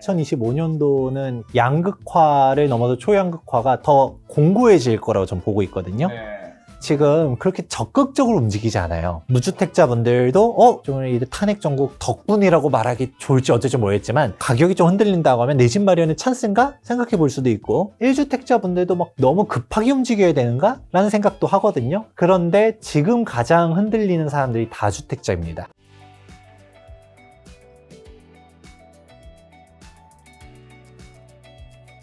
2025년도는 양극화를 넘어서 초양극화가 더 공고해질 거라고 전 보고 있거든요. 지금 그렇게 적극적으로 움직이지 않아요. 무주택자분들도 좀 탄핵 정국 덕분이라고 말하기 좋을지 어쩔지 모르겠지만 가격이 좀 흔들린다고 하면 내 집 마련의 찬스인가 생각해 볼 수도 있고, 1주택자분들도 막 너무 급하게 움직여야 되는가 라는 생각도 하거든요. 그런데 지금 가장 흔들리는 사람들이 다주택자입니다.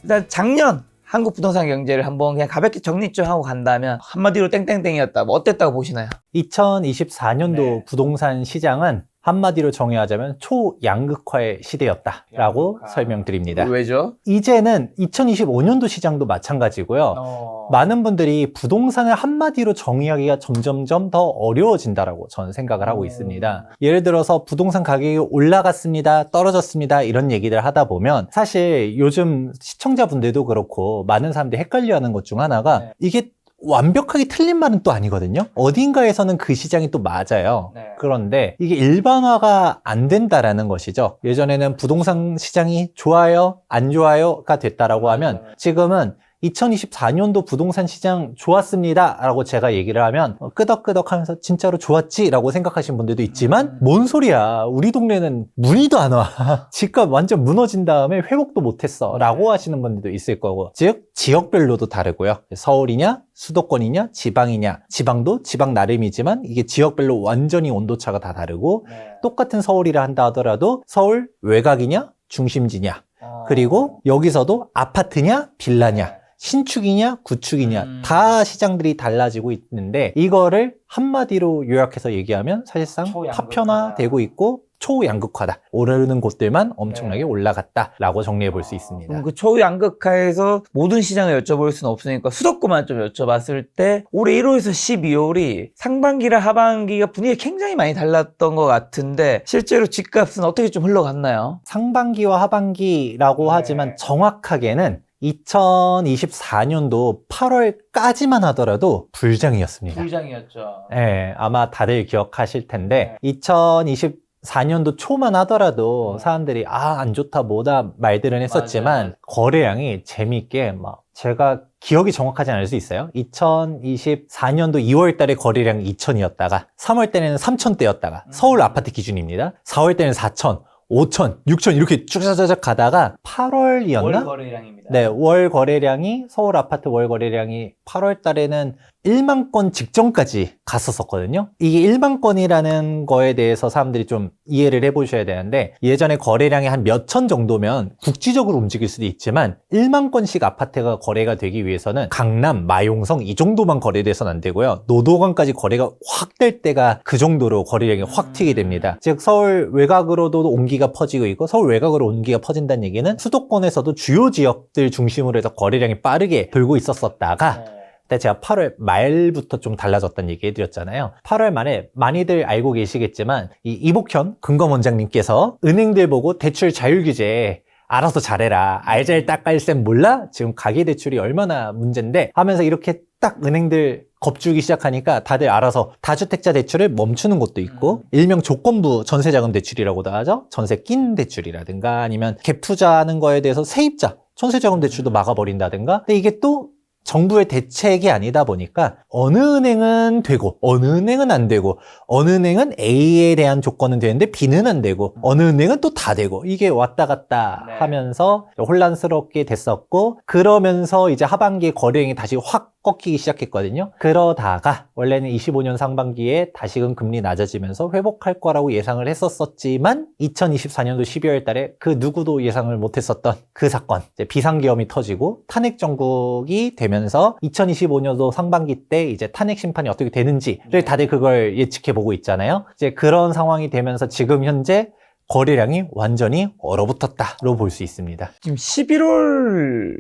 일단 작년 한국 부동산 경제를 한번 그냥 가볍게 정리 좀 하고 간다면 한마디로 땡땡땡이었다. 뭐 어땠다고 보시나요? 2024년도 부동산 시장은 한마디로 정의하자면 초양극화의 시대였다라고 설명드립니다. 왜죠? 이제는 2025년도 시장도 마찬가지고요. 많은 분들이 부동산을 한마디로 정의하기가 점점점 더 어려워진다라고 저는 생각을 하고 있습니다. 예를 들어서 부동산 가격이 올라갔습니다, 떨어졌습니다 이런 얘기를 하다 보면 사실 요즘 시청자분들도 그렇고 많은 사람들이 헷갈려하는 것 중 하나가 이게 완벽하게 틀린 말은 또 아니거든요. 어딘가에서는 그 시장이 또 맞아요. 그런데 이게 일반화가 안 된다라는 것이죠. 예전에는 부동산 시장이 좋아요, 안 좋아요가 됐다라고 하면 지금은 2024년도 부동산 시장 좋았습니다 라고 제가 얘기를 하면 끄덕끄덕 하면서 진짜로 좋았지 라고 생각하시는 분들도 있지만 뭔 소리야, 우리 동네는 문의도 안 와. 집값 완전 무너진 다음에 회복도 못했어 라고 하시는 분들도 있을 거고, 즉 지역별로도 다르고요. 서울이냐 수도권이냐 지방이냐, 지방도 지방 나름이지만 이게 지역별로 완전히 온도차가 다 다르고, 똑같은 서울이라 한다 하더라도 서울 외곽이냐 중심지냐, 그리고 여기서도 아파트냐 빌라냐, 신축이냐 구축이냐 다 시장들이 달라지고 있는데, 이거를 한마디로 요약해서 얘기하면 사실상 파편화되고 있고 초양극화다. 오르는 곳들만 엄청나게 올라갔다라고 정리해 볼 수 있습니다. 그 초양극화에서 모든 시장을 여쭤볼 수는 없으니까 수도권만 좀 여쭤봤을 때 올해 1월에서 12월이 상반기랑 하반기가 분위기가 굉장히 많이 달랐던 것 같은데 실제로 집값은 어떻게 좀 흘러갔나요? 상반기와 하반기라고 하지만 정확하게는 2024년도 8월까지만 하더라도 불장이었습니다. 불장이었죠. 네, 아마 다들 기억하실 텐데 2024년도 초만 하더라도 사람들이 안 좋다 뭐다 말들은 했었지만 거래량이 재미있게 막, 제가 기억이 정확하지 않을 수 있어요. 2024년도 2월 달에 거래량이 2천이었다가 3월 달에는 3천대였다가 서울 아파트 기준입니다. 4월 달에는 4천, 5천, 6천 이렇게 쭉쭉쭉 가다가 8월이었나? 월 거래량입니다. 네, 월 거래량이, 서울 아파트 월 거래량이 8월 달에는 1만 건 직전까지 갔었거든요. 이게 1만 건이라는 거에 대해서 사람들이 좀 이해를 해보셔야 되는데, 예전에 거래량이 한 몇 천 정도면 국지적으로 움직일 수도 있지만 1만 건씩 아파트가 거래가 되기 위해서는 강남, 마용성 이 정도만 거래돼서는 안 되고요. 노도관까지 거래가 확 될 때가 그 정도로 거래량이 확 튀게 됩니다. 즉 서울 외곽으로도 온기가 퍼지고 있고, 서울 외곽으로 온기가 퍼진다는 얘기는 수도권에서도 주요 지역들 중심으로 해서 거래량이 빠르게 돌고 있었다가 근데 제가 8월 말부터 좀 달라졌다는 얘기 해드렸잖아요. 8월 말에 많이들 알고 계시겠지만 이 이복현 금감원장님께서 은행들 보고 대출 자율규제 알아서 잘해라, 알잘 딱깔셈 몰라? 지금 가계대출이 얼마나 문제인데 하면서 이렇게 딱 은행들 겁주기 시작하니까 다들 알아서 다주택자 대출을 멈추는 곳도 있고, 일명 조건부 전세자금 대출이라고도 하죠. 전세 낀 대출이라든가 아니면 갭 투자하는 거에 대해서 세입자 전세자금 대출도 막아버린다든가. 근데 이게 또 정부의 대책이 아니다 보니까 어느 은행은 되고 어느 은행은 안 되고, 어느 은행은 A에 대한 조건은 되는데 B는 안 되고, 어느 은행은 또 다 되고, 이게 왔다 갔다 하면서 혼란스럽게 됐었고, 그러면서 이제 하반기에 거래량이 다시 확 꺾이기 시작했거든요. 그러다가 원래는 25년 상반기에 다시금 금리 낮아지면서 회복할 거라고 예상을 했었지만 2024년도 12월 달에 그 누구도 예상을 못했었던 그 사건, 이제 비상계엄이 터지고 탄핵 정국이 되면서 2025년도 상반기 때 이제 탄핵 심판이 어떻게 되는지를 다들 그걸 예측해 보고 있잖아요. 이제 그런 상황이 되면서 지금 현재 거래량이 완전히 얼어붙었다로 볼 수 있습니다. 지금 11월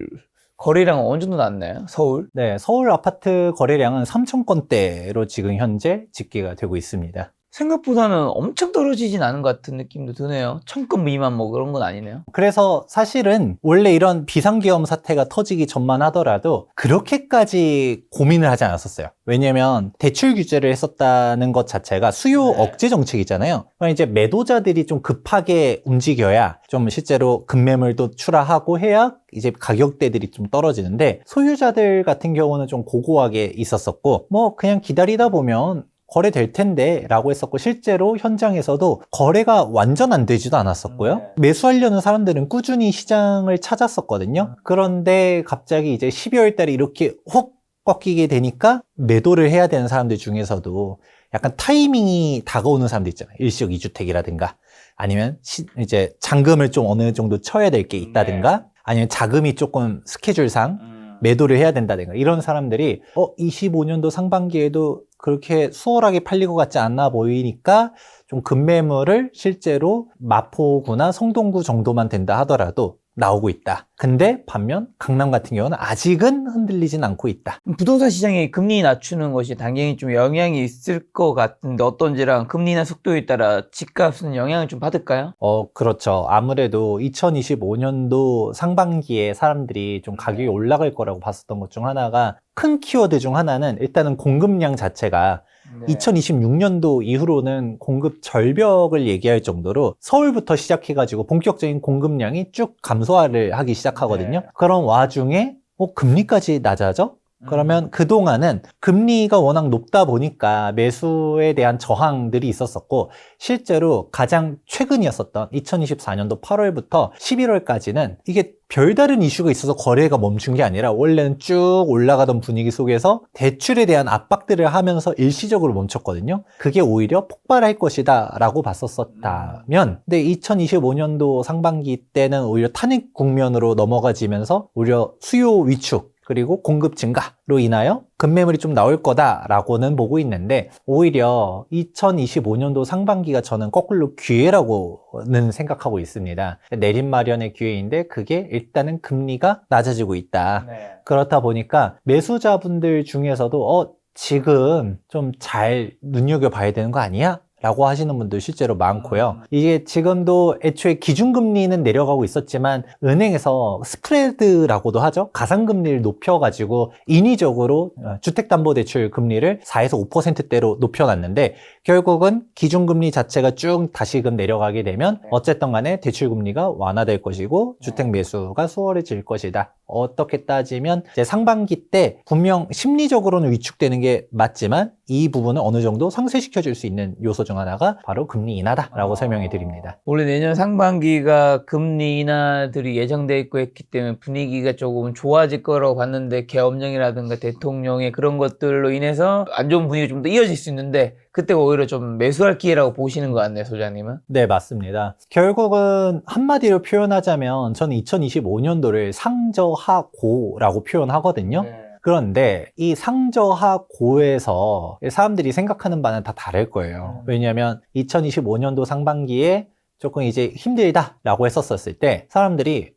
거래량은 어느 정도 났나요? 서울? 네, 서울 아파트 거래량은 3천 건대로 지금 현재 집계가 되고 있습니다. 생각보다는 엄청 떨어지진 않은 것 같은 느낌도 드네요. 1000건 미만 뭐 그런 건 아니네요. 그래서 사실은 원래 이런 비상계엄 사태가 터지기 전만 하더라도 그렇게까지 고민을 하지 않았었어요. 왜냐면 대출 규제를 했었다는 것 자체가 수요 네. 억제 정책이잖아요. 그러니까 이제 매도자들이 좀 급하게 움직여야 좀 실제로 급매물도 출하하고 해야 이제 가격대들이 좀 떨어지는데, 소유자들 같은 경우는 좀 고고하게 있었었고, 뭐 그냥 기다리다 보면 거래될 텐데 라고 했었고, 실제로 현장에서도 거래가 완전 안 되지도 않았었고요. 매수하려는 사람들은 꾸준히 시장을 찾았었거든요. 그런데 갑자기 이제 12월 달에 이렇게 훅 꺾이게 되니까 매도를 해야 되는 사람들 중에서도 약간 타이밍이 다가오는 사람들 있잖아요. 일시적 2주택이라든가 아니면 이제 잔금을 좀 어느 정도 쳐야 될 게 있다든가 아니면 자금이 조금 스케줄상 매도를 해야 된다든가, 이런 사람들이 25년도 상반기에도 그렇게 수월하게 팔릴 것 같지 않나 보이니까 좀 급매물을 실제로 마포구나 성동구 정도만 된다 하더라도 나오고 있다. 근데 반면 강남 같은 경우는 아직은 흔들리진 않고 있다. 부동산 시장에 금리 낮추는 것이 당연히 좀 영향이 있을 것 같은데, 어떤지랑 금리 인하 속도에 따라 집값은 영향을 좀 받을까요? 그렇죠. 아무래도 2025년도 상반기에 사람들이 좀 가격이 올라갈 거라고 봤었던 것 중 하나가, 큰 키워드 중 하나는 일단은 공급량 자체가 2026년도 이후로는 공급 절벽을 얘기할 정도로 서울부터 시작해가지고 본격적인 공급량이 쭉 감소를 하기 시작하거든요. 그런 와중에 금리까지 낮아져? 그러면 그동안은 금리가 워낙 높다 보니까 매수에 대한 저항들이 있었었고, 실제로 가장 최근이었었던 2024년도 8월부터 11월까지는 이게 별다른 이슈가 있어서 거래가 멈춘 게 아니라 원래는 쭉 올라가던 분위기 속에서 대출에 대한 압박들을 하면서 일시적으로 멈췄거든요. 그게 오히려 폭발할 것이다 라고 봤었다면, 근데 2025년도 상반기 때는 오히려 탄핵 국면으로 넘어가지면서 오히려 수요 위축 그리고 공급 증가로 인하여 급매물이 좀 나올 거다라고는 보고 있는데, 오히려 2025년도 상반기가 저는 거꾸로 기회라고는 생각하고 있습니다. 내림 마련의 기회인데 그게 일단은 금리가 낮아지고 있다. 그렇다 보니까 매수자분들 중에서도 지금 좀 잘 눈여겨봐야 되는 거 아니야? 라고 하시는 분들 실제로 많고요. 이게 지금도 애초에 기준금리는 내려가고 있었지만 은행에서 스프레드라고도 하죠. 가상금리를 높여가지고 인위적으로 주택담보대출 금리를 4에서 5%대로 높여놨는데, 결국은 기준금리 자체가 쭉 다시금 내려가게 되면 어쨌든 간에 대출금리가 완화될 것이고 주택 매수가 수월해질 것이다. 어떻게 따지면 이제 상반기 때 분명 심리적으로는 위축되는 게 맞지만 이 부분을 어느 정도 상쇄시켜줄 수 있는 요소 중 하나가 바로 금리 인하다라고 설명해 드립니다. 원래 내년 상반기가 금리 인하들이 예정돼 있고 했기 때문에 분위기가 조금 좋아질 거라고 봤는데, 계엄령이라든가 대통령의 그런 것들로 인해서 안 좋은 분위기가 좀 더 이어질 수 있는데, 그때가 오히려 좀 매수할 기회라고 보시는 것 같네요, 소장님은. 네, 맞습니다. 결국은 한마디로 표현하자면 저는 2025년도를 상저하고라고 표현하거든요. 그런데 이 상저하고에서 사람들이 생각하는 바는 다 다를 거예요. 왜냐하면 2025년도 상반기에 조금 이제 힘들다라고 했었을 때 사람들이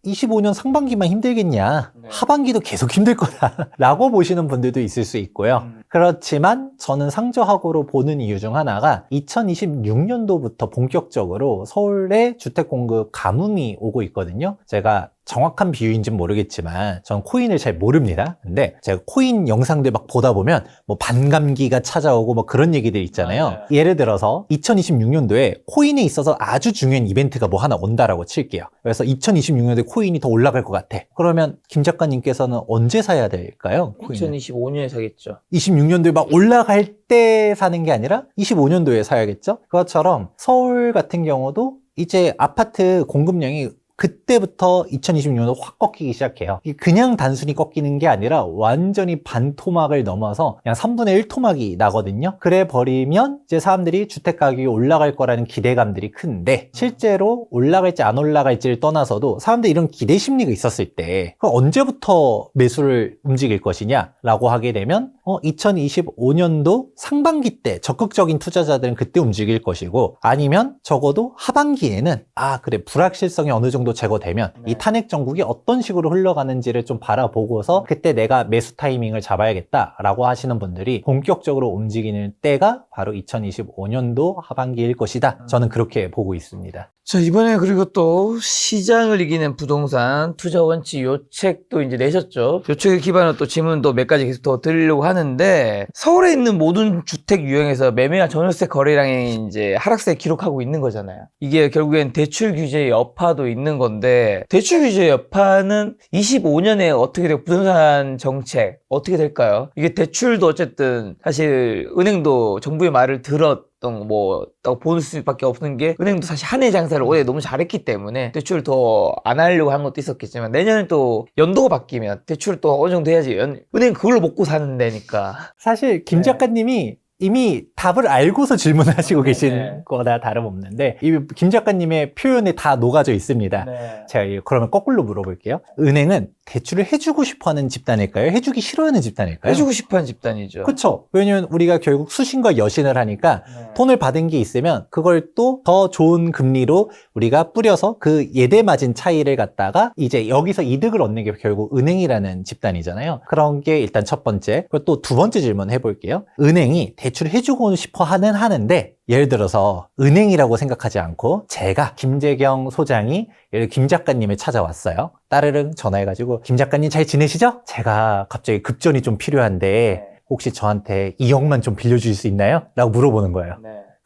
25년 상반기만 힘들겠냐, 하반기도 계속 힘들 거다 라고 보시는 분들도 있을 수 있고요. 그렇지만 저는 상저하고로 보는 이유 중 하나가 2026년도부터 본격적으로 서울의 주택 공급 가뭄이 오고 있거든요. 제가 정확한 비유인지는 모르겠지만 전 코인을 잘 모릅니다. 근데 제가 코인 영상들 막 보다 보면 뭐 반감기가 찾아오고 뭐 그런 얘기들 있잖아요. 예를 들어서 2026년도에 코인에 있어서 아주 중요한 이벤트가 뭐 하나 온다라고 칠게요. 그래서 2026년도에 코인이 더 올라갈 것 같아. 그러면 김 작가님께서는 언제 사야 될까요? 코인을? 2025년에 사겠죠. 26년도에 막 올라갈 때 사는 게 아니라 25년도에 사야겠죠? 그것처럼 서울 같은 경우도 이제 아파트 공급량이 그때부터 2026년도 확 꺾이기 시작해요. 그냥 단순히 꺾이는 게 아니라 완전히 반토막을 넘어서 그냥 3분의 1 토막이 나거든요. 그래 버리면 이제 사람들이 주택 가격이 올라갈 거라는 기대감들이 큰데, 실제로 올라갈지 안 올라갈지를 떠나서도 사람들이 이런 기대 심리가 있었을 때 그럼 언제부터 매수를 움직일 것이냐 라고 하게 되면 2025년도 상반기 때 적극적인 투자자들은 그때 움직일 것이고, 아니면 적어도 하반기에는 그래, 불확실성이 어느 정도 제거되면 이 탄핵 정국이 어떤 식으로 흘러가는지를 좀 바라보고서 그때 내가 매수 타이밍을 잡아야겠다라고 하시는 분들이 본격적으로 움직이는 때가 바로 2025년도 하반기일 것이다. 저는 그렇게 보고 있습니다. 자, 이번에 그리고 또 시장을 이기는 부동산 투자 원칙 요 책도 이제 내셨죠. 요 책을 기반으로 또 질문도 몇 가지 계속 더 드리려고 하는데, 서울에 있는 모든 주택 유형에서 매매와 전월세 거래량이 이제 하락세 기록하고 있는 거잖아요. 이게 결국엔 대출 규제의 여파도 있는 건데, 대출 규제 여파는 25년에 어떻게 되고 부동산 정책 어떻게 될까요? 이게 대출도 어쨌든 사실 은행도 정부의 말을 딱 볼 수밖에 없는 게, 은행도 사실 한 해 장사를 올해 너무 잘했기 때문에 대출을 더 안 하려고 한 것도 있었겠지만, 내년에 또 연도가 바뀌면 대출을 또 어느 정도 해야지 은행 그걸로 먹고 사는 데니까. 사실 김 작가님이 이미 답을 알고서 질문을 하시고 계신 거나 다름없는데, 이 김 작가님의 표현에 다 녹아져 있습니다. 제가 그러면 거꾸로 물어볼게요. 은행은 대출을 해주고 싶어하는 집단일까요? 해주기 싫어하는 집단일까요? 해주고 싶어하는 집단이죠. 그렇죠. 왜냐면 우리가 결국 수신과 여신을 하니까 돈을 받은 게 있으면 그걸 또 더 좋은 금리로 우리가 뿌려서 그 예대 마진 차이를 갖다가 이제 여기서 이득을 얻는 게 결국 은행이라는 집단이잖아요. 그런 게 일단 첫 번째. 그리고 또 두 번째 질문 해볼게요. 은행이 대출을 해주고 싶어 하는데, 예를 들어서 은행이라고 생각하지 않고 제가 김재경 소장이 예를 김 작가님을 찾아왔어요. 따르릉 전화해가지고, 김 작가님 잘 지내시죠? 제가 갑자기 급전이 좀 필요한데 혹시 저한테 2억만 좀 빌려주실 수 있나요? 라고 물어보는 거예요.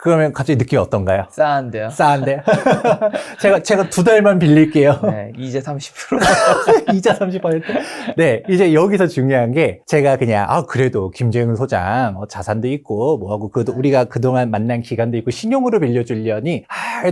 그러면 갑자기 느낌이 어떤가요? 싸한데요? 싸한데? 제가 2달만 빌릴게요. 네, 이자 30%. 이자 30%? 네, 이제 여기서 중요한 게, 제가 그냥, 그래도 김재웅 소장, 자산도 있고, 뭐하고, 우리가 그동안 만난 기간도 있고, 신용으로 빌려주려니,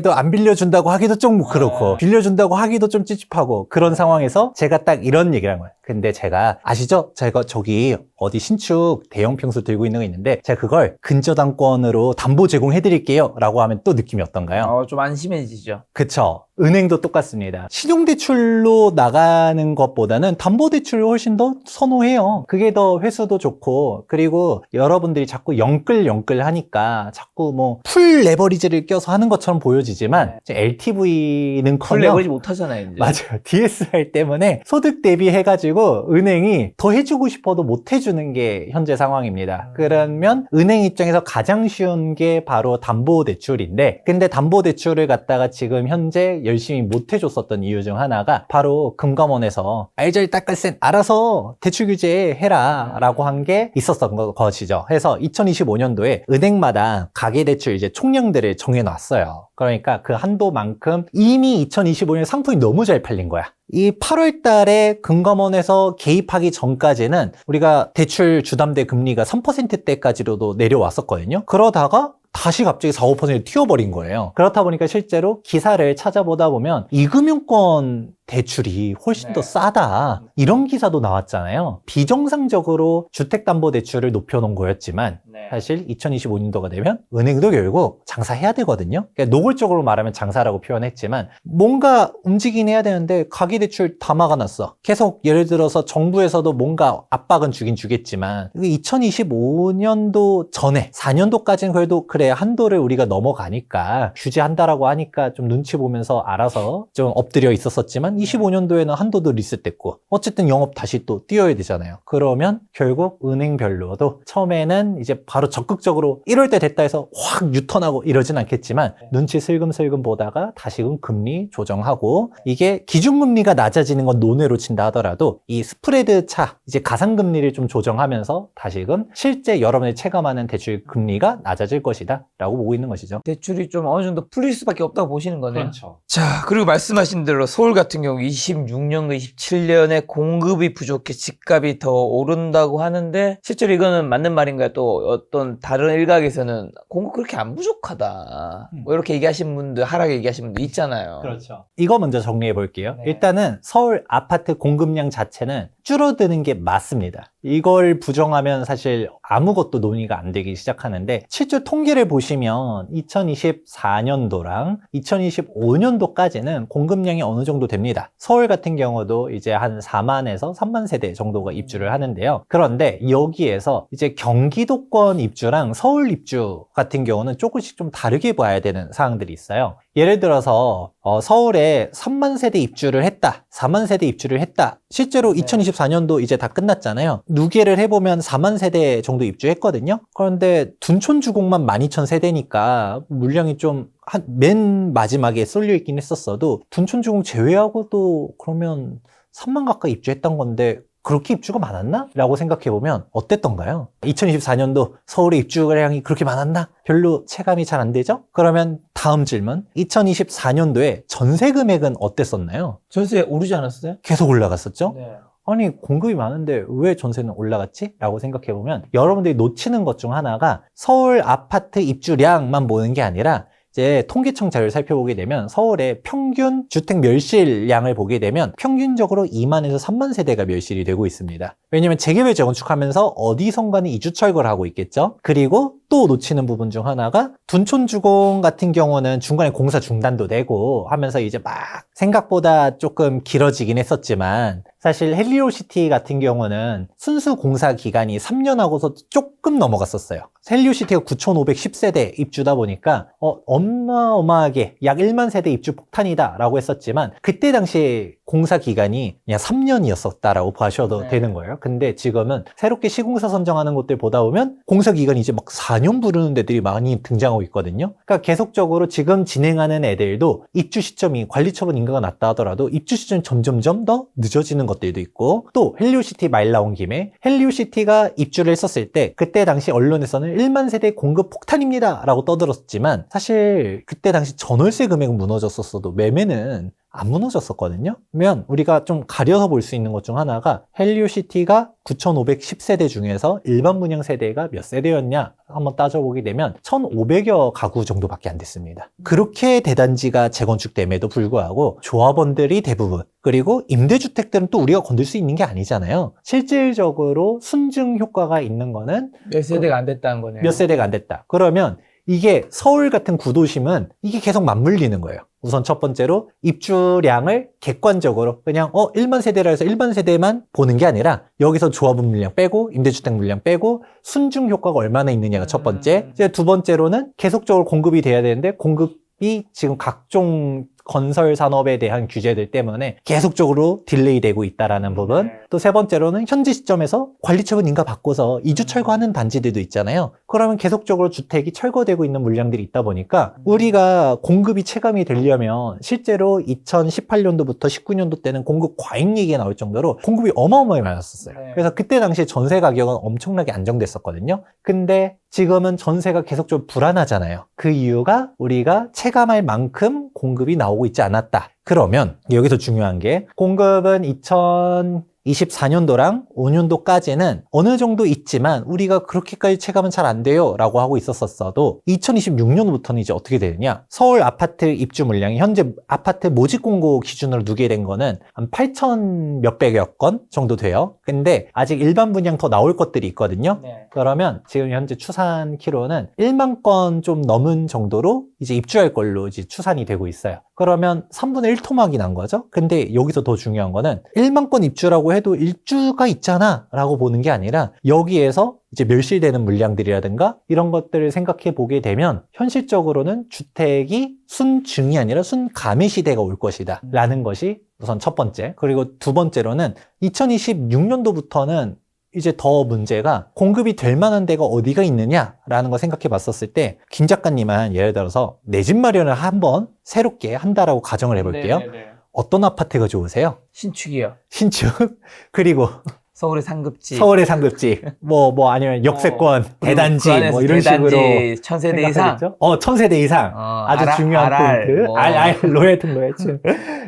또 안 빌려준다고 하기도 좀 그렇고, 빌려준다고 하기도 좀 찝찝하고, 그런 상황에서 제가 딱 이런 얘기를 한 거예요. 근데 제가, 아시죠? 제가 저기, 어디 신축 대형 평수 들고 있는 거 있는데, 제가 그걸 근저당권으로 담보 제공해드릴게요. 라고 하면 또 느낌이 어떤가요? 좀 안심해지죠. 그쵸. 은행도 똑같습니다. 신용대출로 나가는 것보다는 담보대출을 훨씬 더 선호해요. 그게 더 회수도 좋고, 그리고 여러분들이 자꾸 영끌 하니까 자꾸 풀 레버리지를 껴서 하는 것처럼 보여지지만, LTV는 풀 레버리지 못 하잖아요, 이제. 맞아요. DSR 때문에 소득 대비해가지고 은행이 더 해주고 싶어도 못 해주는 게 현재 상황입니다. 그러면 은행 입장에서 가장 쉬운 게 바로 담보대출인데, 근데 담보대출을 갖다가 지금 현재 열심히 못 해줬었던 이유 중 하나가 바로 금감원에서 알잘딱깔센 알아서 대출 규제해라 라고 한 게 있었던 것이죠. 해서 2025년도에 은행마다 가계대출 이제 총량들을 정해놨어요. 그러니까 그 한도만큼 이미 2025년 상품이 너무 잘 팔린 거야. 이 8월 달에 금감원에서 개입하기 전까지는 우리가 대출 주담대 금리가 3%대까지로도 내려왔었거든요. 그러다가 다시 갑자기 4, 5% 튀어버린 거예요. 그렇다 보니까 실제로 기사를 찾아보다 보면 이금융권 대출이 훨씬 더 싸다, 이런 기사도 나왔잖아요. 비정상적으로 주택담보대출을 높여놓은 거였지만 사실 2025년도가 되면 은행도 결국 장사해야 되거든요. 그러니까 노골적으로 말하면 장사라고 표현했지만 뭔가 움직이긴 해야 되는데 가계대출 다 막아놨어. 계속 예를 들어서 정부에서도 뭔가 압박은 주긴 주겠지만 2025년도 전에 4년도까지는 그래도 그래 한도를 우리가 넘어가니까 규제한다라고 하니까 좀 눈치 보면서 알아서 좀 엎드려 있었었지만 25년도에는 한도도 리셋됐고 어쨌든 영업 다시 또 뛰어야 되잖아요. 그러면 결국 은행별로도 처음에는 이제 바로 적극적으로 1월 때 됐다 해서 확 유턴하고 이러진 않겠지만 눈치 슬금슬금 보다가 다시금 금리 조정하고, 이게 기준금리가 낮아지는 건 논외로 친다 하더라도 이 스프레드 차, 이제 가상금리를 좀 조정하면서 다시금 실제 여러분이 체감하는 대출 금리가 낮아질 것이다 라고 보고 있는 것이죠. 대출이 좀 어느 정도 풀릴 수밖에 없다고 보시는 거네요. 그렇죠. 자, 그리고 말씀하신 대로 서울 같은 경우 26년과 27년에 공급이 부족해 집값이 더 오른다고 하는데, 실제로 이거는 맞는 말인가요? 또 어떤 다른 일각에서는 공급 그렇게 안 부족하다, 뭐 이렇게 얘기하신 분들, 하락에 얘기하신 분들 있잖아요. 그렇죠. 이거 먼저 정리해 볼게요. 네. 일단은 서울 아파트 공급량 자체는 줄어드는 게 맞습니다. 이걸 부정하면 사실 아무것도 논의가 안 되기 시작하는데, 실제 통계를 보시면 2024년도랑 2025년도까지는 공급량이 어느 정도 됩니다. 합니다. 서울 같은 경우도 이제 한 4만에서 3만 세대 정도가 입주를 하는데요. 그런데 여기에서 이제 경기도권 입주랑 서울 입주 같은 경우는 조금씩 좀 다르게 봐야 되는 사항들이 있어요. 예를 들어서 서울에 3만 세대 입주를 했다, 4만 세대 입주를 했다. 실제로 2024년도 이제 다 끝났잖아요. 누계를 해보면 4만 세대 정도 입주했거든요. 그런데 둔촌주공만 12,000세대니까 물량이 좀 맨 마지막에 쏠려 있긴 했었어도 둔촌주공 제외하고도 그러면 3만 가까이 입주했던 건데 그렇게 입주가 많았나? 라고 생각해보면 어땠던가요? 2024년도 서울의 입주량이 그렇게 많았나? 별로 체감이 잘 안 되죠? 그러면 다음 질문. 2024년도에 전세 금액은 어땠었나요? 전세 오르지 않았어요? 계속 올라갔었죠? 네. 아니 공급이 많은데 왜 전세는 올라갔지? 라고 생각해보면 여러분들이 놓치는 것 중 하나가 서울 아파트 입주량만 보는 게 아니라 이제 통계청 자료를 살펴보게 되면 서울의 평균 주택 멸실량을 보게 되면 평균적으로 2만에서 3만 세대가 멸실이 되고 있습니다. 왜냐면 재개발 재건축하면서 어디선가는 이주 철거를 하고 있겠죠. 그리고 또 놓치는 부분 중 하나가 둔촌주공 같은 경우는 중간에 공사 중단도 되고 하면서 이제 막 생각보다 조금 길어지긴 했었지만 사실 헬리오시티 같은 경우는 순수 공사 기간이 3년 하고서 조금 넘어갔었어요. 헬리오시티가 9,510세대 입주다 보니까 어마어마하게 약 1만 세대 입주 폭탄이다 라고 했었지만 그때 당시 공사 기간이 그냥 3년이었었다라고 봐셔도 되는 거예요. 근데 지금은 새롭게 시공사 선정하는 곳들 보다 보면 공사 기간이 이제 막 4년 부르는 데들이 많이 등장하고 있거든요. 그러니까 계속적으로 지금 진행하는 애들도 입주 시점이 관리처분 인가가 낮다 하더라도 입주 시점이 점점점 더 늦어지는 것들도 있고 또 헬리오시티 말 나온 김에 헬리오시티가 입주를 했었을 때 그때 당시 언론에서는 1만 세대 공급 폭탄입니다 라고 떠들었지만 사실 그때 당시 전월세 금액은 무너졌었어도 매매는 안 무너졌었거든요. 그러면 우리가 좀 가려서 볼 수 있는 것 중 하나가 헬리오시티가 9,510세대 중에서 일반 분양 세대가 몇 세대였냐 한번 따져보게 되면 1,500여 가구 정도밖에 안 됐습니다. 그렇게 대단지가 재건축됨에도 불구하고 조합원들이 대부분 그리고 임대주택들은 또 우리가 건들 수 있는 게 아니잖아요. 실질적으로 순증 효과가 있는 거는 몇 세대가 안 됐다는 거네요. 몇 세대가 안 됐다. 그러면 이게 서울 같은 구도심은 이게 계속 맞물리는 거예요. 우선 첫 번째로 입주량을 객관적으로 그냥 1만 세대라 해서 1만 세대만 보는 게 아니라 여기서 조합원 물량 빼고 임대주택 물량 빼고 순증 효과가 얼마나 있느냐가 첫 번째. 이제 두 번째로는 계속적으로 공급이 돼야 되는데 공급이 지금 각종 건설 산업에 대한 규제들 때문에 계속적으로 딜레이 되고 있다라는 부분. 또 세 번째로는 현재 시점에서 관리처분 인가 받고서 이주 철거하는 단지들도 있잖아요. 그러면 계속적으로 주택이 철거되고 있는 물량들이 있다 보니까 우리가 공급이 체감이 되려면 실제로 2018년도부터 19년도 때는 공급 과잉 얘기가 나올 정도로 공급이 어마어마하게 많았었어요. 그래서 그때 당시에 전세 가격은 엄청나게 안정됐었거든요. 근데 지금은 전세가 계속적으로 불안하잖아요. 그 이유가 우리가 체감할 만큼 공급이 나오고 있지 않았다. 그러면 여기서 중요한 게 공급은 2024년도랑 5년도까지는 어느 정도 있지만 우리가 그렇게까지 체감은 잘 안 돼요 라고 하고 있었어도 2026년부터는 이제 어떻게 되느냐. 서울 아파트 입주 물량이 현재 아파트 모집 공고 기준으로 누계된 거는 한 8천 몇백여 건 정도 돼요. 근데 아직 일반 분양 더 나올 것들이 있거든요. 그러면 지금 현재 추산키로는 1만 건 좀 넘은 정도로 이제 입주할 걸로 이제 추산이 되고 있어요. 그러면 3분의 1 토막이 난 거죠. 근데 여기서 더 중요한 거는 1만 건 입주라고 해도 일주가 있잖아 라고 보는 게 아니라 여기에서 이제 멸실되는 물량들이라든가 이런 것들을 생각해 보게 되면 현실적으로는 주택이 순증이 아니라 순감의 시대가 올 것이다 라는 것이 우선 첫 번째. 그리고 두 번째로는 2026년도부터는 이제 더 문제가 공급이 될 만한 데가 어디가 있느냐라는 거 생각해 봤었을 때 김 작가님은 예를 들어서 내 집 마련을 한번 새롭게 한다라고 가정을 해볼게요. 어떤 아파트가 좋으세요? 신축이요. 신축? 그리고 서울의 상급지. 서울의 상급지. 아니면 역세권, 대단지, 그 이런 대단지, 식으로. 1000세대 이상. 1000세대 이상. 아주 중요한 포인트. 로얄층.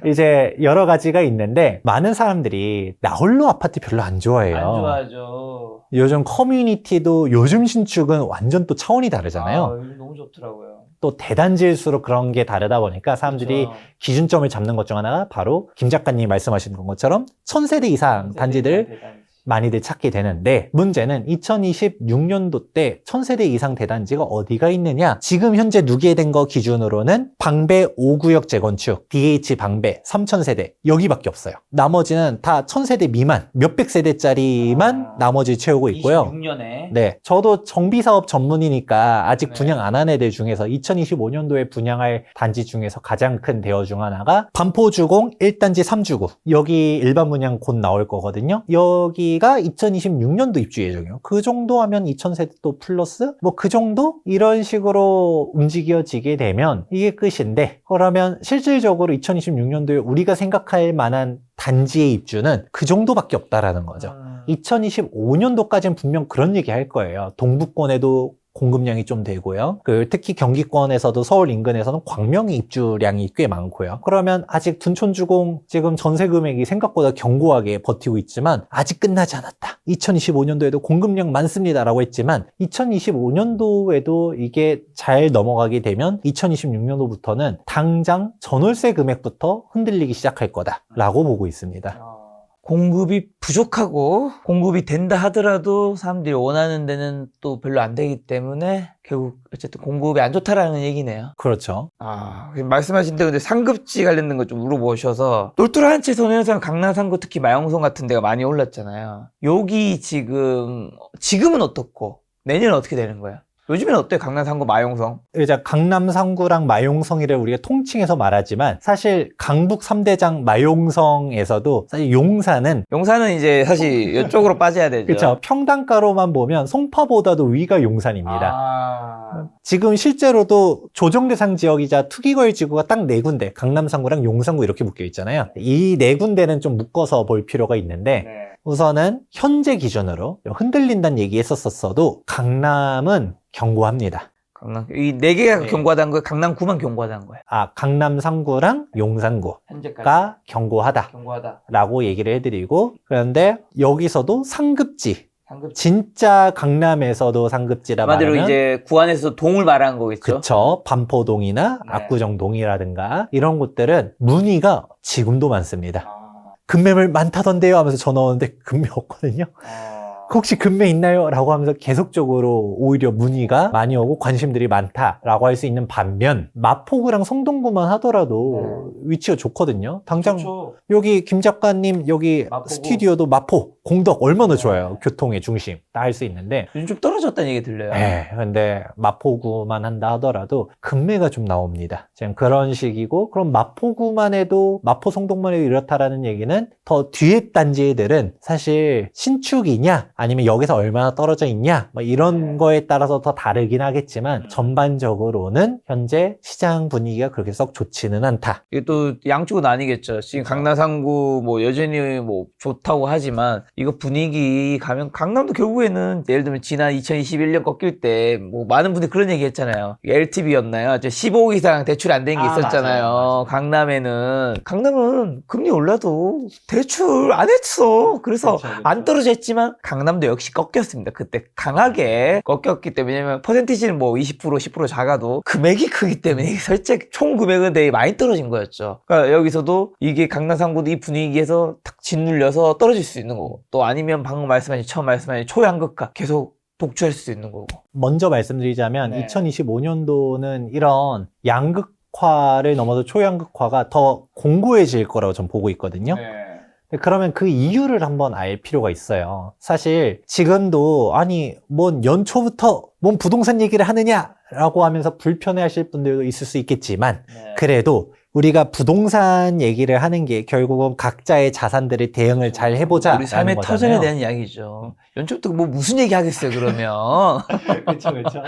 이제 여러 가지가 있는데, 많은 사람들이 나 홀로 아파트 별로 안 좋아해요. 안 좋아하죠. 요즘 커뮤니티도 요즘 신축은 완전 또 차원이 다르잖아요. 너무 좋더라고요. 또 대단지일수록 그런 게 다르다 보니까 사람들이 그렇죠. 기준점을 잡는 것 중 하나가 바로 김 작가님이 말씀하신 것처럼 1000세대 이상 단지들 많이들 찾게 되는데 문제는 2026년도 때 1000세대 이상 대단지가 어디가 있느냐? 지금 현재 누계된 거 기준으로는 방배 5구역 재건축, DH 방배 3000세대 여기밖에 없어요. 나머지는 다 1000세대 미만, 몇백 세대짜리만 나머지 채우고 있고요. 26년에 네, 저도 정비사업 전문이니까 아직 네. 분양 안 한 애들 중에서 2025년도에 분양할 단지 중에서 가장 큰 대여 중 하나가 반포주공 1단지 3주구. 여기 일반 분양 곧 나올 거거든요. 여기가 2026년도 입주 예정이에요. 그 정도 하면 2000세대 또 플러스 뭐 그 정도? 이런 식으로 움직여지게 되면 이게 끝인데, 그러면 실질적으로 2026년도에 우리가 생각할 만한 단지의 입주는 그 정도밖에 없다라는 거죠. 2025년도까지는 분명 그런 얘기 할 거예요. 동부권에도 공급량이 좀 되고요. 특히 경기권에서도 서울 인근에서는 광명의 입주량이 꽤 많고요. 그러면 아직 둔촌주공 지금 전세 금액이 생각보다 견고하게 버티고 있지만 아직 끝나지 않았다. 2025년도에도 공급량 많습니다라고 했지만 2025년도에도 이게 잘 넘어가게 되면 2026년도부터는 당장 전월세 금액부터 흔들리기 시작할 거다라고 보고 있습니다. 공급이 부족하고 공급이 된다 하더라도 사람들이 원하는 데는 또 별로 안 되기 때문에 결국 어쨌든 공급이 안 좋다라는 얘기네요. 그렇죠. 말씀하신 대로 근데 상급지 관련된 거 좀 물어보셔서 똘똘한 채 손해상 강남상구 특히 마용성 같은 데가 많이 올랐잖아요. 여기 지금은 어떻고 내년은 어떻게 되는 거예요? 요즘에는 어때요? 강남 상구 마용성? 이제 강남 상구랑 마용성이를 우리가 통칭해서 말하지만 사실 강북 3대장 마용성에서도 사실 용산은 이제 사실 이쪽으로 빠져야 되죠. 그렇죠. 평당가로만 보면 송파보다도 위가 용산입니다. 지금 실제로도 조정대상 지역이자 투기거래 지구가 딱 4군데, 강남 상구랑 용산구 이렇게 묶여 있잖아요. 이 4군데는 좀 묶어서 볼 필요가 있는데 우선은 현재 기준으로 흔들린다는 얘기 했었어도 강남은 견고합니다. 이 4개가 견고하다는 거예요? 강남구만 견고하다는 거예요? 강남 상구랑 용산구가 현재까지 견고하다라고 얘기를 해드리고, 그런데 여기서도 상급지. 진짜 강남에서도 상급지라 한마디로 말하면 이제 구안에서 동을 말하는 거겠죠? 그쵸. 반포동이나 압구정동이라든가 이런 곳들은 문의가 지금도 많습니다. 급매물 많다던데요 하면서 전화 오는데 급매 없거든요. 혹시 급매 있나요? 라고 하면서 계속적으로 오히려 문의가 많이 오고 관심들이 많다라고 할 수 있는 반면 마포구랑 성동구만 하더라도 위치가 좋거든요. 당장 여기 김 작가님 여기 마포구. 스튜디오도 마포, 공덕 얼마나 좋아요. 교통의 중심 다 할 수 있는데 요즘 좀 떨어졌다는 얘기 들려요. 근데 마포구만 한다 하더라도 급매가 좀 나옵니다. 지금 그런 식이고, 그럼 마포구만 해도 마포 성동만 해도 이렇다라는 얘기는 더 뒤에 단지들은 사실 신축이냐 아니면 여기서 얼마나 떨어져 있냐 뭐 이런 거에 따라서 더 다르긴 하겠지만 전반적으로는 현재 시장 분위기가 그렇게 썩 좋지는 않다. 이게 또 양쪽은 아니겠죠. 지금 강남 상구 뭐 여전히 뭐 좋다고 하지만 이거 분위기 가면 강남도 결국에는 예를 들면 지난 2021년 꺾일 때 뭐 많은 분들이 그런 얘기 했잖아요. LTV였나요? 15억 이상 대출 안 된 게 있었잖아요. 맞아요. 강남은 금리 올라도 대출 안 했어. 그래서 그쵸. 안 떨어져 했지만 강남도 역시 꺾였습니다. 그때 강하게 꺾였기 때문에, 왜냐면 퍼센티지는 뭐 20% 10% 작아도 금액이 크기 때문에 실제 총 금액은 되게 많이 떨어진 거였죠. 그러니까 여기서도 이게 강남 상구도 이 분위기에서 탁 짓눌려서 떨어질 수 있는 거고, 또 아니면 처음 말씀하신 초양극화 계속 독주할 수 있는 거고. 먼저 말씀드리자면 2025년도는 이런 양극화를 넘어서 초양극화가 더 공고해질 거라고 전 보고 있거든요. 그러면 그 이유를 한번 알 필요가 있어요. 사실 지금도 뭔 연초부터 뭔 부동산 얘기를 하느냐라고 하면서 불편해 하실 분들도 있을 수 있겠지만 그래도 우리가 부동산 얘기를 하는 게 결국은 각자의 자산들을 대응을 잘 해보자. 우리 삶의 터전에 대한 이야기죠. 연초부터 뭐 무슨 얘기 하겠어요, 그러면. 그렇죠.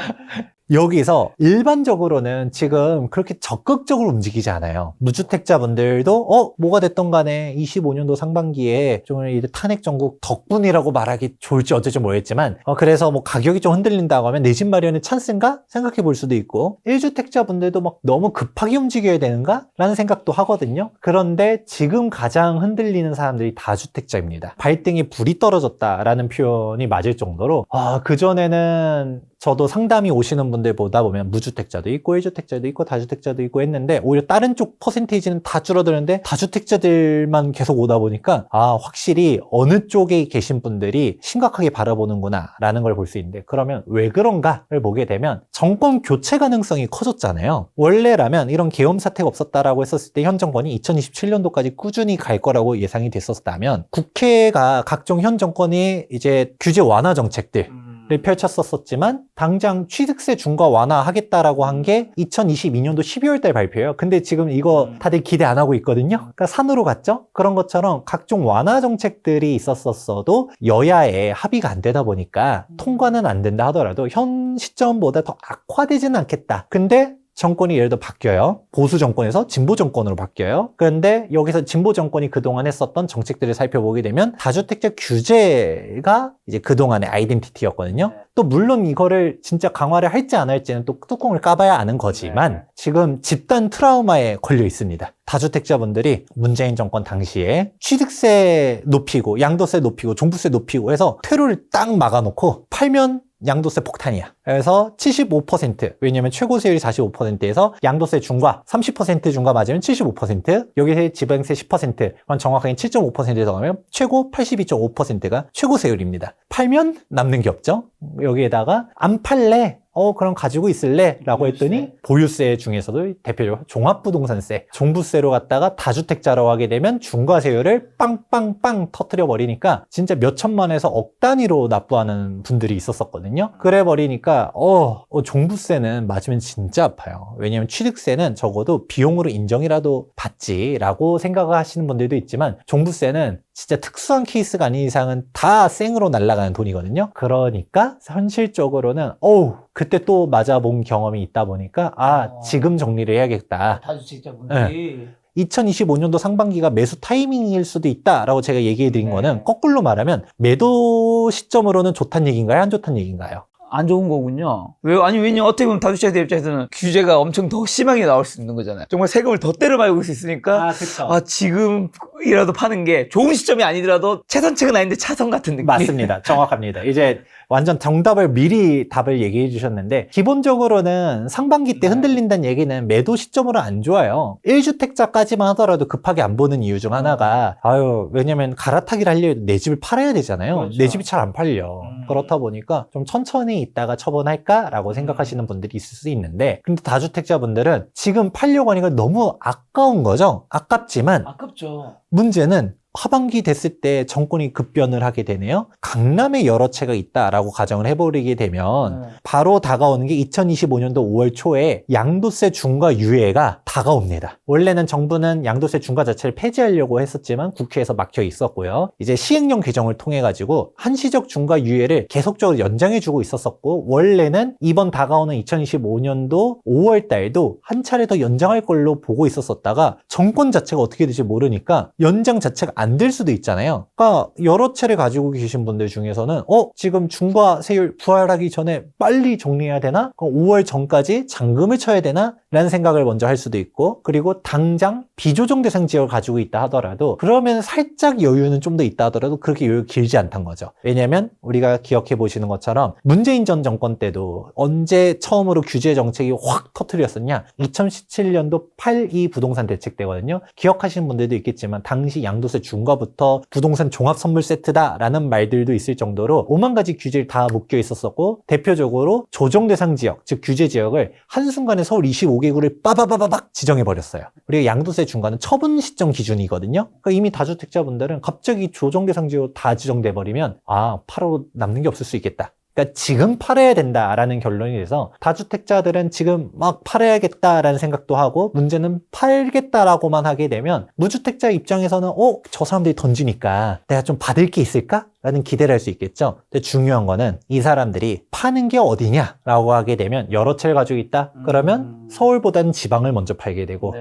여기서 일반적으로는 지금 그렇게 적극적으로 움직이지 않아요. 무주택자분들도 뭐가 됐던 간에 25년도 상반기에 좀 탄핵 정국 덕분이라고 말하기 좋을지 어쩔지 모르겠지만 그래서 뭐 가격이 좀 흔들린다고 하면 내 집 마련의 찬스인가 생각해 볼 수도 있고, 1주택자분들도 막 너무 급하게 움직여야 되는가 라는 생각도 하거든요. 그런데 지금 가장 흔들리는 사람들이 다주택자입니다. 발등에 불이 떨어졌다라는 표현이 맞을 정도로 그전에는 저도 상담이 오시는 분들 보다 보면 무주택자도 있고 1주택자도 있고 다주택자도 있고 했는데 오히려 다른 쪽 퍼센테이지는 다 줄어드는데 다주택자들만 계속 오다 보니까 확실히 어느 쪽에 계신 분들이 심각하게 바라보는구나 라는 걸 볼 수 있는데, 그러면 왜 그런가를 보게 되면 정권 교체 가능성이 커졌잖아요. 원래라면 이런 계엄 사태가 없었다라고 했었을 때 현 정권이 2027년도까지 꾸준히 갈 거라고 예상이 됐었다면 국회가 각종 현 정권이 이제 규제 완화 정책들 를 펼쳤었지만 당장 취득세 중과 완화하겠다라고 한 게 2022년도 12월 달 발표예요. 근데 지금 이거 다들 기대 안 하고 있거든요. 그러니까 산으로 갔죠? 그런 것처럼 각종 완화 정책들이 있었어도 여야의 합의가 안 되다 보니까 통과는 안 된다 하더라도 현 시점보다 더 악화되지는 않겠다. 근데 정권이 예를 들어 바뀌어요. 보수 정권에서 진보 정권으로 바뀌어요. 그런데 여기서 진보 정권이 그동안 했었던 정책들을 살펴보게 되면 다주택자 규제가 이제 그동안의 아이덴티티였거든요. 또 물론 이거를 진짜 강화를 할지 안 할지는 또 뚜껑을 까봐야 아는 거지만 지금 집단 트라우마에 걸려 있습니다. 다주택자분들이 문재인 정권 당시에 취득세 높이고 양도세 높이고 종부세 높이고 해서 퇴로를 딱 막아놓고 팔면 양도세 폭탄이야. 그래서 75%, 왜냐면 최고 세율이 45%에서 양도세 중과 30% 중과 맞으면 75%, 여기서 지방세 10%, 그럼 정확하게 7.5%에 더하면 최고 82.5%가 최고 세율입니다. 팔면 남는 게 없죠. 여기에다가 안 팔래? 그럼 가지고 있을래? 라고 했더니 보유세 중에서도 대표적으로 종합부동산세, 종부세로 갔다가 다주택자로 하게 되면 중과세율을 빵빵빵 터뜨려 버리니까 진짜 몇 천만에서 억 단위로 납부하는 분들이 있었거든요. 그래 버리니까 종부세는 맞으면 진짜 아파요. 왜냐면 취득세는 적어도 비용으로 인정이라도 받지라고 생각하시는 분들도 있지만 종부세는 진짜 특수한 케이스가 아닌 이상은 다 생으로 날아가는 돈이거든요. 그러니까 현실적으로는 그때 또 맞아본 경험이 있다 보니까 지금 정리를 해야겠다. 다주택자분들이 2025년도 상반기가 매수 타이밍일 수도 있다라고 제가 얘기해 드린 거는 거꾸로 말하면 매도 시점으로는 좋다는 얘기인가요? 안 좋다는 얘기인가요? 안 좋은 거군요. 왜냐면 어떻게 보면 다주택자 입장에서는 규제가 엄청 더 심하게 나올 수 있는 거잖아요. 정말 세금을 더 때려 맞을 수 있으니까 그쵸. 지금이라도 파는 게 좋은 시점이 아니더라도 최선책은 아닌데 차선 같은 느낌. 맞습니다. 정확합니다. 이제 완전 정답을 미리 답을 얘기해 주셨는데 기본적으로는 상반기 때 흔들린다는 얘기는 매도 시점으로 안 좋아요. 1주택자까지만 하더라도 급하게 안 보는 이유 중 하나가 왜냐면 갈아타기를 하려면 내 집을 팔아야 되잖아요. 그렇죠. 내 집이 잘 안 팔려. 그렇다 보니까 좀 천천히 있다가 처분할까라고 생각하시는 분들이 있을 수 있는데, 근데 다주택자분들은 지금 팔려고 하니까 너무 아까운 거죠. 아깝지만 아깝죠. 문제는 하반기 됐을 때 정권이 급변을 하게 되네요. 강남에 여러 채가 있다라고 가정을 해버리게 되면 바로 다가오는 게 2025년도 5월 초에 양도세 중과 유예가 다가옵니다. 원래는 정부는 양도세 중과 자체를 폐지하려고 했었지만 국회에서 막혀 있었고요. 이제 시행령 개정을 통해 가지고 한시적 중과 유예를 계속적으로 연장해주고 있었었고, 원래는 이번 다가오는 2025년도 5월 달도 한 차례 더 연장할 걸로 보고 있었다가 정권 자체가 어떻게 될지 모르니까 연장 자체가 안 될 수도 있잖아요. 그러니까 여러 채를 가지고 계신 분들 중에서는 지금 중과세율 부활하기 전에 빨리 정리해야 되나? 그럼 5월 전까지 잔금을 쳐야 되나? 라는 생각을 먼저 할 수도 있고, 그리고 당장 비조정 대상 지역을 가지고 있다 하더라도 그러면 살짝 여유는 좀 더 있다 하더라도 그렇게 여유 길지 않다는 거죠. 왜냐면 우리가 기억해 보시는 것처럼 문재인 전 정권 때도 언제 처음으로 규제 정책이 확 터뜨렸었냐? 2017년도 8.2 부동산 대책 때거든요. 기억하시는 분들도 있겠지만 당시 양도세 중과부터 부동산 종합 선물 세트다라는 말들도 있을 정도로 5만 가지 규제를 다 묶여 있었었고, 대표적으로 조정 대상 지역, 즉 규제 지역을 한순간에 서울 25개구를 빠바바바박 지정해버렸어요. 우리가 양도세 중과는 처분 시점 기준이거든요. 그러니까 이미 다주택자분들은 갑자기 조정 대상 지역 다 지정돼 버리면 팔아 남는 게 없을 수 있겠다. 그러니까 지금 팔아야 된다라는 결론이 돼서 다주택자들은 지금 막 팔아야겠다라는 생각도 하고, 문제는 팔겠다라고만 하게 되면 무주택자 입장에서는 저 사람들이 던지니까 내가 좀 받을 게 있을까? 라는 기대를 할 수 있겠죠. 근데 중요한 거는 이 사람들이 파는 게 어디냐라고 하게 되면 여러 채를 가지고 있다? 그러면 서울보다는 지방을 먼저 팔게 되고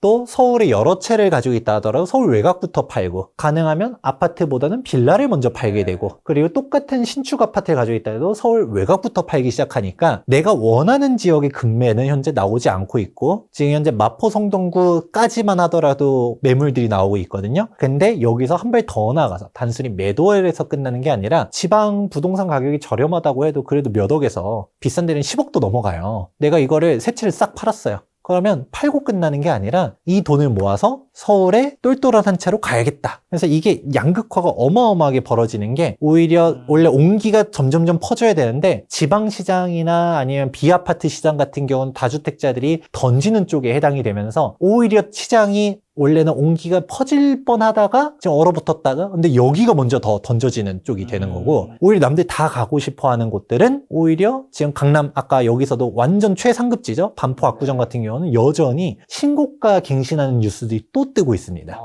또 서울에 여러 채를 가지고 있다 하더라도 서울 외곽부터 팔고 가능하면 아파트보다는 빌라를 먼저 팔게 되고 그리고 똑같은 신축 아파트를 가지고 있다 해도 서울 외곽부터 팔기 시작하니까 내가 원하는 지역의 금매는 현재 나오지 않고 있고 지금 현재 마포 성동구까지만 하더라도 매물들이 나오고 있거든요. 근데 여기서 한 발 더 나가서 단순히 매도에서 끝나는 게 아니라 지방 부동산 가격이 저렴하다고 해도 그래도 몇 억에서 비싼 데는 10억도 넘어가요. 내가 이거를 세 채를 싹 팔았어요. 그러면 팔고 끝나는 게 아니라 이 돈을 모아서 서울에 똘똘한 한 채로 가야겠다. 그래서 이게 양극화가 어마어마하게 벌어지는 게 오히려 원래 온기가 점점점 퍼져야 되는데 지방시장이나 아니면 비아파트 시장 같은 경우는 다주택자들이 던지는 쪽에 해당이 되면서 오히려 시장이 원래는 온기가 퍼질 뻔하다가 지금 얼어붙었다가 근데 여기가 먼저 더 던져지는 쪽이 되는 거고 오히려 남들이 다 가고 싶어 하는 곳들은 오히려 지금 강남 아까 여기서도 완전 최상급지죠. 반포 압구정 같은 경우는 여전히 신고가 갱신하는 뉴스들이 또 뜨고 있습니다.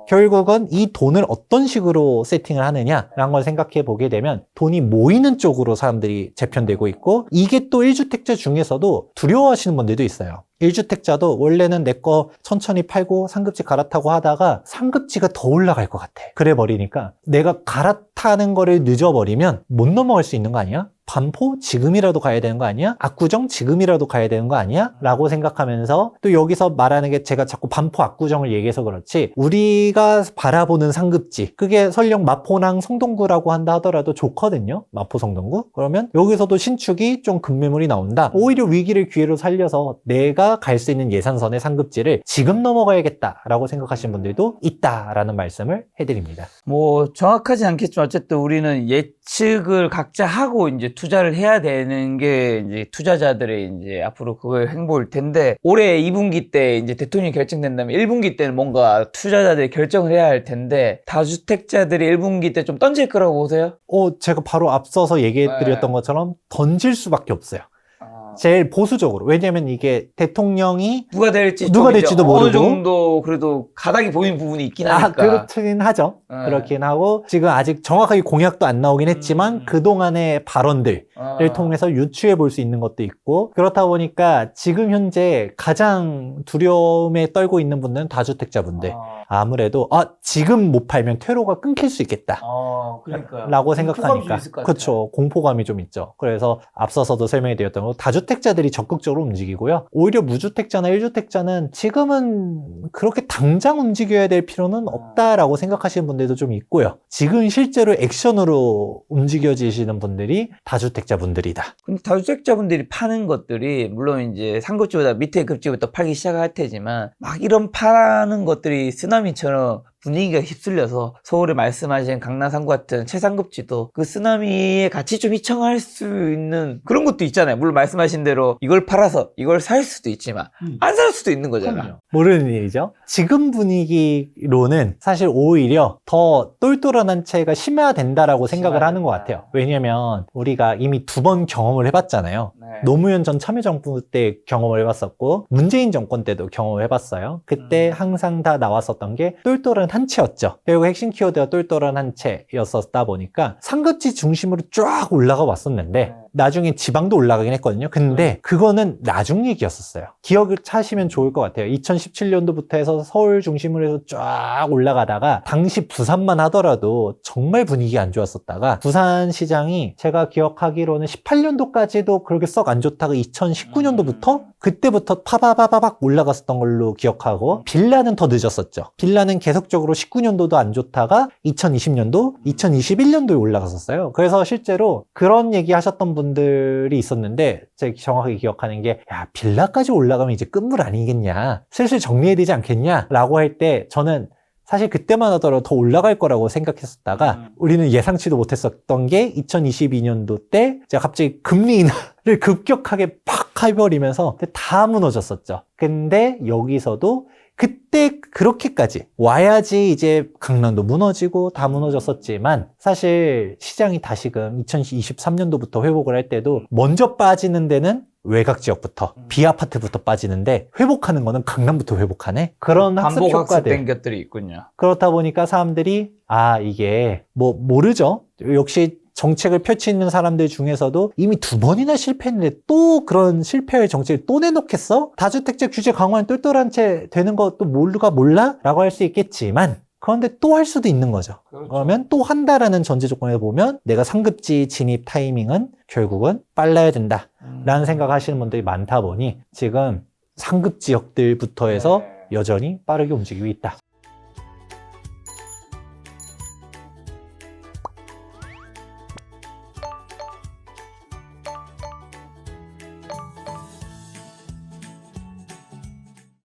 결국은 이 돈을 어떤 식으로 세팅을 하느냐라는 걸 생각해 보게 되면 돈이 모이는 쪽으로 사람들이 재편되고 있고 이게 또 1주택자 중에서도 두려워하시는 분들도 있어요. 1주택자도 원래는 내 거 천천히 팔고 상급지 갈아타고 하다가 상급지가 더 올라갈 것 같아. 그래 버리니까 내가 갈아타는 거를 늦어버리면 못 넘어갈 수 있는 거 아니야? 반포 지금이라도 가야 되는 거 아니야? 압구정 지금이라도 가야 되는 거 아니야? 라고 생각하면서 또 여기서 말하는 게 제가 자꾸 반포 압구정을 얘기해서 그렇지 우리가 바라보는 상급지 그게 설령 마포랑 성동구라고 한다 하더라도 좋거든요. 마포 성동구 그러면 여기서도 신축이 좀 급매물이 나온다. 오히려 위기를 기회로 살려서 내가 갈 수 있는 예산선의 상급지를 지금 넘어가야겠다라고 생각하시는 분들도 있다라는 말씀을 해드립니다. 뭐 정확하지 않겠지만 어쨌든 우리는 예측을 각자 하고 이제 투자를 해야 되는 게 이제 투자자들의 이제 앞으로 그걸 행보일 텐데 올해 2분기 때 이제 대통령이 결정된다면 1분기 때는 뭔가 투자자들이 결정을 해야 할 텐데 다주택자들이 1분기 때 좀 던질 거라고 보세요? 제가 바로 앞서서 얘기해드렸던 것처럼 던질 수밖에 없어요. 제일 보수적으로. 왜냐면 이게 대통령이 누가 될지 누가 될지도 모르고 어느 정도 그래도 가닥이 보이는 부분이 있긴 하니까. 그렇긴 하죠. 그렇긴 하고 지금 아직 정확하게 공약도 안 나오긴 했지만 그동안의 발언들을 통해서 유추해 볼 수 있는 것도 있고 그렇다 보니까 지금 현재 가장 두려움에 떨고 있는 분들은 다주택자분들. 아무래도 지금 못 팔면 퇴로가 끊길 수 있겠다. 그러니까요. 라고 생각하니까. 있을 것 같아요. 그렇죠. 공포감이 좀 있죠. 그래서 앞서서도 설명이 드렸던 거 다주택자들이 적극적으로 움직이고요. 오히려 무주택자나 1주택자는 지금은 그렇게 당장 움직여야 될 필요는 없다라고 생각하시는 분들도 좀 있고요. 지금 실제로 액션으로 움직여지시는 분들이 다주택자분들이다. 근데 다주택자분들이 파는 것들이 물론 이제 상급지보다 밑에 급지부터 팔기 시작할 테지만 막 이런 파는 것들이 쓰나미처럼 분위기가 휩쓸려서 서울에 말씀하신 강남 3구 같은 최상급지도 그 쓰나미에 같이 좀 휘청할 수 있는 그런 것도 있잖아요. 물론 말씀하신 대로 이걸 팔아서 이걸 살 수도 있지만 안 살 수도 있는 거잖아. 모르는 일이죠. 지금 분위기로는 사실 오히려 더 똘똘한 한 채가 심화된다라고 생각을 하는 것 같아요. 왜냐면 우리가 이미 2번 경험을 해봤잖아요. 노무현 전 참여정부 때 경험을 해봤었고 문재인 정권 때도 경험을 해봤어요. 그때 항상 다 나왔었던 게 똘똘한 한 채였죠. 결국 핵심 키워드가 똘똘한 한 채였었다 보니까 상급지 중심으로 쫙 올라가 왔었는데 나중에 지방도 올라가긴 했거든요. 근데 그거는 나중 얘기였었어요. 기억을 하시면 좋을 것 같아요. 2017년도부터 해서 서울 중심으로 해서 쫙 올라가다가 당시 부산만 하더라도 정말 분위기 안 좋았었다가 부산 시장이 제가 기억하기로는 18년도까지도 그렇게 썩 안 좋다가 2019년도부터 그때부터 파바바바박 올라갔었던 걸로 기억하고 빌라는 더 늦었었죠. 빌라는 계속적으로 19년도도 안 좋다가 2020년도, 2021년도에 올라갔었어요. 그래서 실제로 그런 얘기 하셨던 분들이 있었는데 제가 정확하게 기억하는 게 야, 빌라까지 올라가면 이제 끝물 아니겠냐. 슬슬 정리해야 되지 않겠냐 라고 할 때 저는 사실 그때만 하더라도 더 올라갈 거라고 생각했었다가 우리는 예상치도 못했었던 게 2022년도 때 제가 갑자기 금리 인하를 급격하게 팍 해버리면서 다 무너졌었죠. 근데 여기서도 그때 그렇게까지 와야지 이제 강남도 무너지고 다 무너졌었지만 사실 시장이 다시금 2023년도부터 회복을 할 때도 먼저 빠지는 데는 외곽 지역부터 비아파트부터 빠지는데 회복하는 거는 강남부터 회복하네. 그런 학습 반복 학습 효과들. 된 것들이 있군요. 그렇다 보니까 사람들이 이게 뭐 모르죠. 역시 정책을 펼치는 사람들 중에서도 이미 2번이나 실패했는데 또 그런 실패의 정책을 또 내놓겠어? 다주택자 규제 강화는 똘똘한 채 되는 것도 모르가 몰라? 라고 할 수 있겠지만 그런데 또 할 수도 있는 거죠. 그러면 또 한다라는 전제 조건에서 보면 내가 상급지 진입 타이밍은 결국은 빨라야 된다 라는 생각하시는 분들이 많다 보니 지금 상급 지역들부터 해서 여전히 빠르게 움직이고 있다.